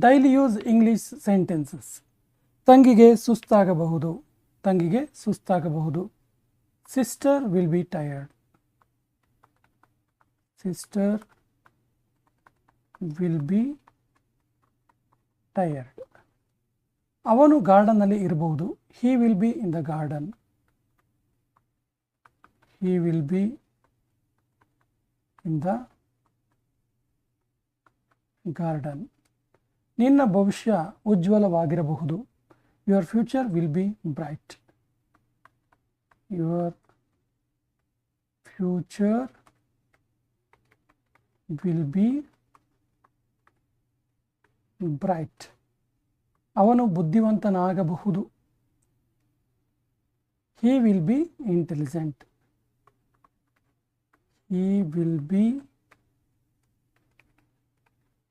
Daily use English sentences. ತಂಗಿಗೆ ಸುಸ್ತಾಗಬಹುದು. ತಂಗಿಗೆ ಸುಸ್ತಾಗಬಹುದು. Sister will be tired. Sister will be tired. ಅವನು ಗಾರ್ಡನ್ನಲ್ಲಿ ಇರಬಹುದು. He will be in the garden. He will be in the garden. ನಿನ್ನ ಭವಿಷ್ಯ ಉಜ್ವಲವಾಗಿರಬಹುದು. Your future will be bright. Your future will be bright. ಅವನು ಬುದ್ಧಿವಂತನಾಗಬಹುದು. He will be intelligent. He will be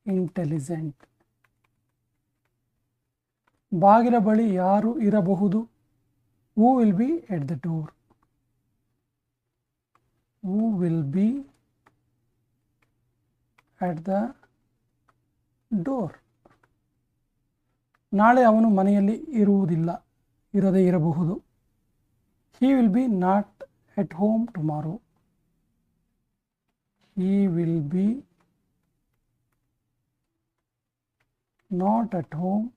intelligent. ಬಾಗಿಲ ಬಳಿ ಯಾರು ಇರಬಹುದು. Who will be at the door. Who will be at the door. ನಾಳೆ ಅವನು ಮನೆಯಲ್ಲಿ ಇರದೇ ಇರಬಹುದು. He will B not at home tomorrow. He will B not at home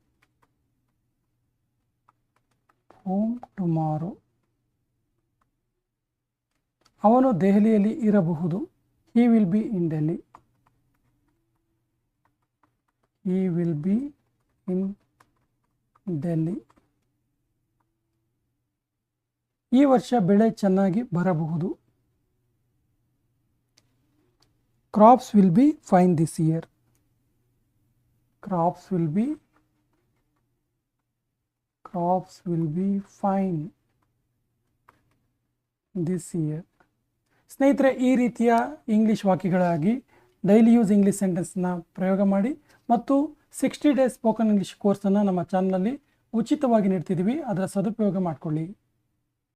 tomorrow. ಅವನು ದೆಹಲಿಯಲ್ಲಿ ಇರಬಹುದು. He will be in Delhi. He will be ಇನ್ ಡೆಲ್ಲಿ. ಈ ವರ್ಷ ಬೆಳೆ ಚೆನ್ನಾಗಿ ಬರಬಹುದು. Crops will be fine this year. Crops will be fine this year. ಸ್ನೇಹಿತರೆ, ಈ ರೀತಿಯ ಇಂಗ್ಲಿಷ್ ವಾಕ್ಯಗಳಾಗಿ ಡೈಲಿ ಯೂಸ್ ಇಂಗ್ಲಿಷ್ ಸೆಂಟೆನ್ಸ್ನ ಪ್ರಯೋಗ ಮಾಡಿ ಮತ್ತು 60 ಡೇಸ್ ಸ್ಪೋಕನ್ ಇಂಗ್ಲಿಷ್ ಕೋರ್ಸನ್ನು ನಮ್ಮ ಚಾನಲಲ್ಲಿ ಉಚಿತವಾಗಿ ನೀಡ್ತಿದ್ದೀವಿ. ಅದರ ಸದುಪಯೋಗ ಮಾಡಿಕೊಳ್ಳಿ.